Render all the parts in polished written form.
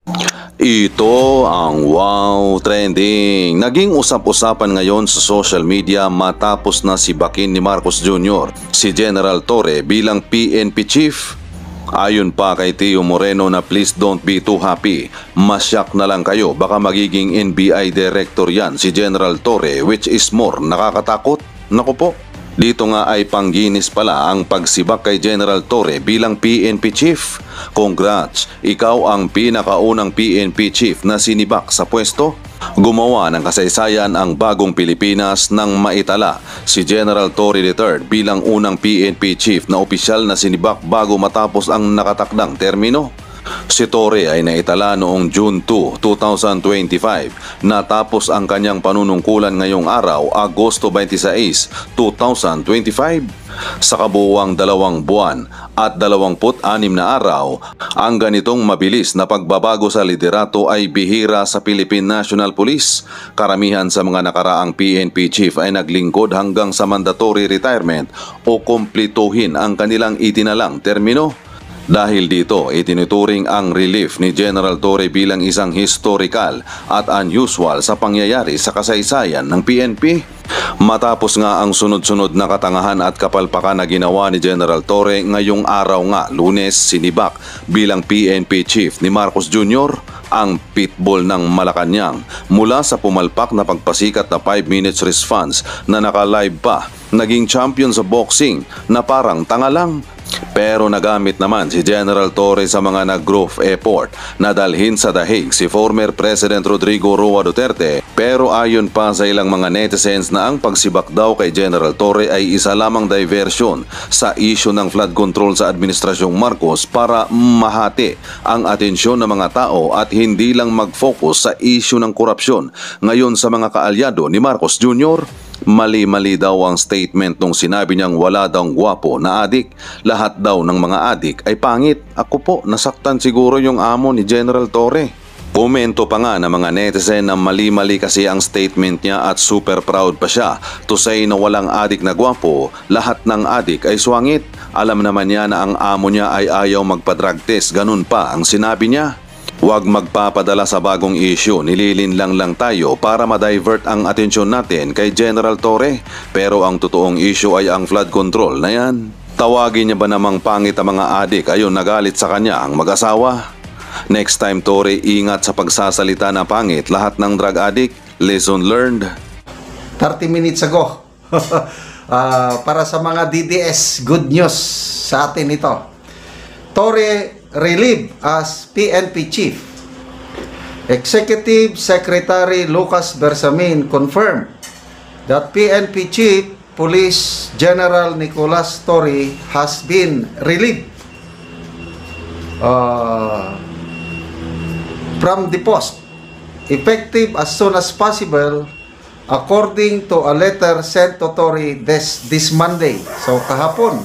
Ito ang Wow Trending. Naging usap-usapan ngayon sa social media matapos na sibakin ni Marcos Jr. si General Torre bilang PNP Chief. Ayon pa kay Tio Moreno na please don't be too happy. Masyak na lang kayo, baka magiging NBI Director yan si General Torre, which is more nakakatakot. Naku po. Dito nga ay pangginis pala ang pagsibak kay General Torre bilang PNP Chief. Congrats, ikaw ang pinakaunang PNP Chief na sinibak sa pwesto. Gumawa ng kasaysayan ang bagong Pilipinas nang maitala si General Torre III bilang unang PNP Chief na opisyal na sinibak bago matapos ang nakatakdang termino. Si Torre ay naitala noong June 2, 2025. Natapos ang kanyang panunungkulan ngayong araw, Agosto 26, 2025. Sa kabuuang 2 buwan at 26 na araw, ang ganitong mabilis na pagbabago sa liderato ay bihira sa Philippine National Police. Karamihan sa mga nakaraang PNP chief ay naglingkod hanggang sa mandatory retirement o kumpletuhin ang kanilang itinalang termino. Dahil dito, itinuturing ang relief ni General Torre bilang isang historical at unusual sa pangyayari sa kasaysayan ng PNP. Matapos nga ang sunod-sunod na katangahan at kapalpakan na ginawa ni General Torre, ngayong araw nga, Lunes, sinibak bilang PNP Chief ni Marcos Jr. ang pitbull ng Malacanang mula sa pumalpak na pagpasikat na 5 minutes response na naka-live pa. Naging champion sa boxing na parang tanga lang. Pero nagamit naman si General Torre sa mga nag-growth effort na dalhin sa dahig si former President Rodrigo Roa Duterte. Pero ayon pa sa ilang mga netizens na ang pagsibak daw kay General Torre ay isa lamang diversion sa issue ng flood control sa Administrasyong Marcos para mahati ang atensyon ng mga tao at hindi lang mag-focus sa issue ng korupsyon ngayon sa mga kaalyado ni Marcos Jr. Mali-mali daw ang statement nung sinabi niyang wala daw gwapo na adik. Lahat daw ng mga adik ay pangit. Ako po, nasaktan siguro yung amo ni General Torre. Komento pa nga ng mga netizen na mali-mali kasi ang statement niya at super proud pa siya to say na walang adik na gwapo, lahat ng adik ay swangit. Alam naman niya na ang amo niya ay ayaw magpa-drug test, ganun pa ang sinabi niya. Huwag magpapadala sa bagong issue, nililinlang lang tayo para ma-divert ang atensyon natin kay General Torre. Pero ang totoong issue ay ang flood control na yan. Tawagin niya ba namang pangit ang mga adik, ayon nagalit sa kanya ang mag-asawa? Next time Torre, ingat sa pagsasalita na pangit lahat ng drug addict. Lesson learned. 30 minutes ago. Para sa mga DDS, good news sa atin ito. Torre relieved as PNP Chief. Executive Secretary Lucas Bersamin confirmed that PNP Chief Police General Nicolas Torre has been relieved from the post, effective as soon as possible, according to a letter sent to Torre this Monday. So kahapon.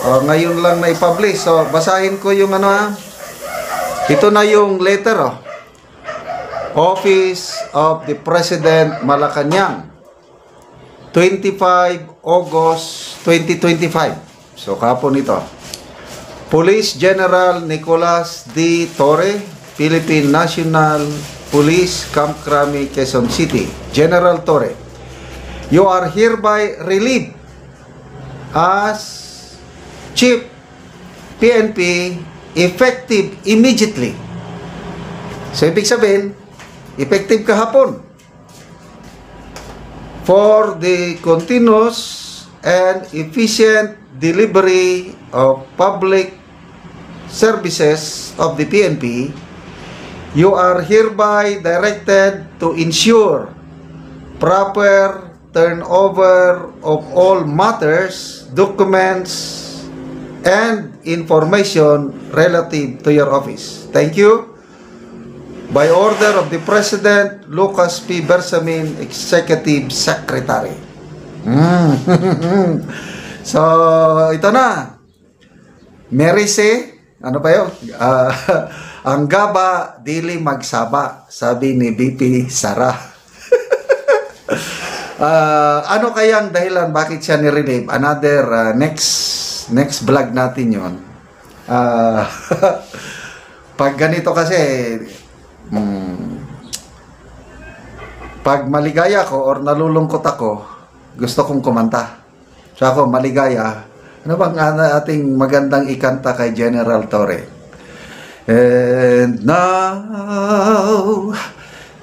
Ngayon lang na-publish. So, basahin ko yung ano ha. Ito na yung letter Office of the President Malacanang, 25 August 2025. So, kahapon ito. Police General Nicolas D. Torre, Philippine National Police, Camp Crame, Quezon City. General Torre, you are hereby relieved as Chief PNP effective immediately. So, ibig sabihin, effective kahapon for the continuous and efficient delivery of public services of the PNP. You are hereby directed to ensure proper turnover of all matters, documents, and information relative to your office. Thank you. By order of the President, Lucas P. Bersamin, Executive Secretary. So, ito na. Merise, ano pa yun? Ang gaba, dili magsaba, sabi ni BP Sara. Ano kayang dahilan bakit siya ni-relieve? Another next vlog natin yon. Pag ganito kasi, pag maligaya ko or nalulungkot ako, gusto kong kumanta. So ako, maligaya. Ano bang ating magandang ikanta kay General Torre? And now,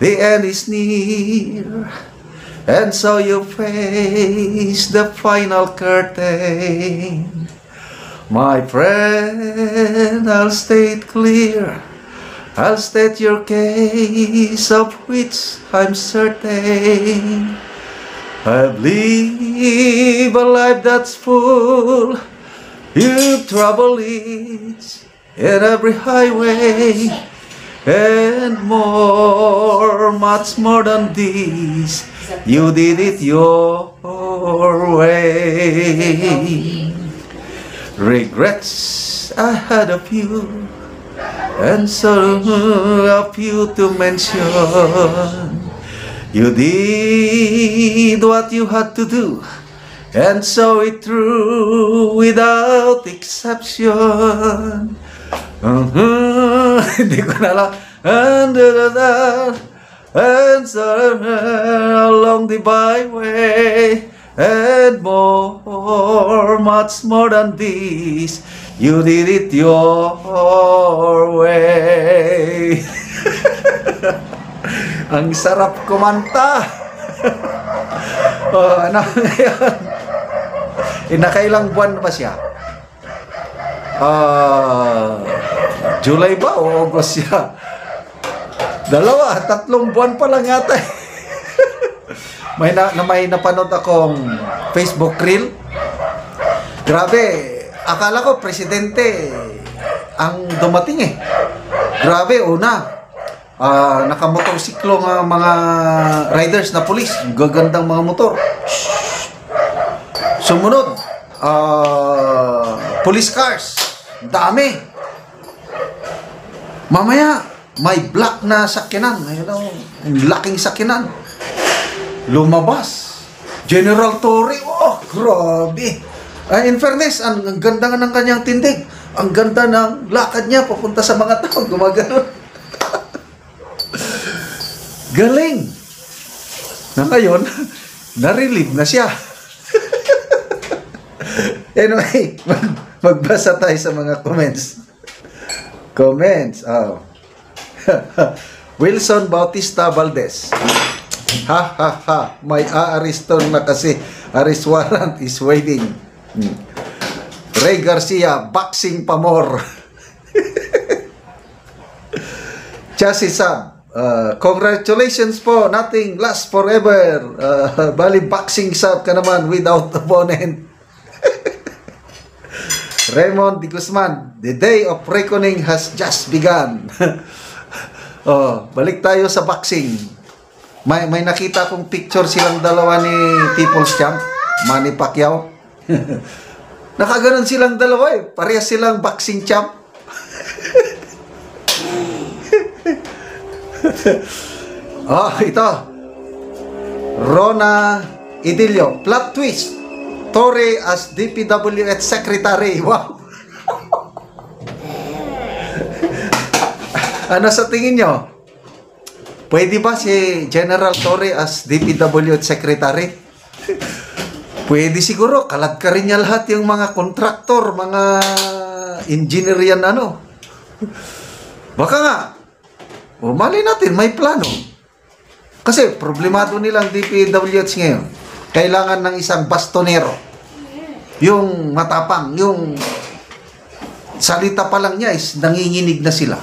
the end is near, and so you face the final curtain. My friend, I'll state clear, I'll state your case, of which I'm certain. I've lived a life that's full, you've traveled each and every highway, and more, much more than this, you did it your way. Regrets I had a few, and so a few to mention. You did what you had to do, and saw it through without exception. Hindi ko na lang. And so along the byway, and more, much more than this, you did it your way. Ang sarap kumanta. Oh, ano ngayon? Nakailang buwan na ba siya? July ba o August siya? 2, 3 buwan pa lang yata. May napanood akong Facebook reel. Grabe, akala ko presidente ang dumating eh. Grabe, una, nakamotorsiklo ng mga riders na pulis. Gagandang mga motor. Sumunod, police cars. Dami. Mamaya, may black na sakyanan. Laking sakyanan. Lumabas. General Torre. Oh, grabe. In fairness, ang ganda nga ng kanyang tindig. Ang ganda ng lakad niya papunta sa mga tao. Gumagano. Galing. Na ngayon, na-relieve na siya. Anyway, magbasa tayo sa mga comments. Comments. Oh. Wilson Bautista Valdez. Ha ha ha. May aariston na kasi. Arrest warrant is waiting. Ray Garcia, boxing pa more. Chassis Sab. Congratulations po, nothing lasts forever. Bali boxing sub ka naman without opponent. Raymond Di Guzman, the day of reckoning has just begun. Balik tayo sa boxing. May nakita kong picture silang dalawa ni People's Champ, Manny Pacquiao. Nakaganon silang dalawa eh. Parehas silang boxing champ. Ito. Rona Idilio. Plot twist. Torre as DPWH Secretary. Wow. Ano sa tingin nyo? Pwede ba si General Torre as DPWH Secretary? Pwede siguro. Kalat ka rin niya lahat yung mga kontraktor, mga engineer yan ano. Baka nga. Mali natin, may plano. Kasi problemado nilang DPWH ngayon. Kailangan ng isang bastonero. Yung matapang, yung salita pa lang niya is nanginginig na sila.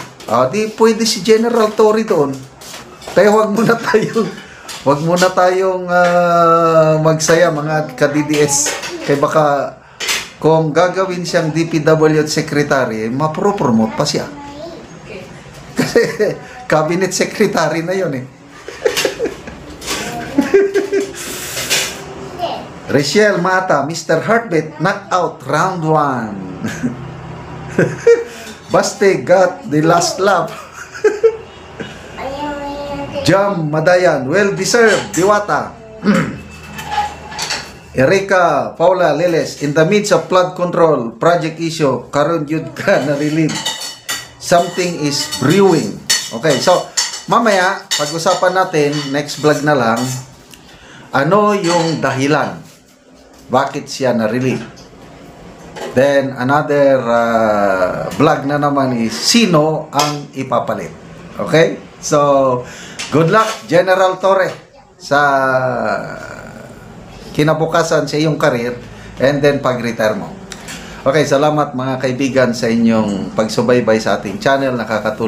Di pwede si General Torre doon. Kaya wag muna tayong magsaya mga ka-DDS. Kaya baka kung gagawin siyang DPWH Secretary, mapropromote pa siya. Kasi cabinet secretary na yun eh. Rachel Mata, Mr. Heartbeat, knockout round 1. Baste got the last laugh. Jam Madayan, well deserved, Diwata. Erika Paula Leles, in the midst of flood control project issue, karon yun ka na relieve. something is brewing. Okay, so mamaya pag-usapan natin, next vlog na lang, ano yung dahilan bakit siya na-relieve. Then another vlog na naman is sino ang ipapalit. Okay, so good luck General Torre sa kinabukasan sa iyong career and then pag-retire mo. Okay, salamat mga kaibigan sa inyong pagsubaybay sa ating channel. Nakakatulong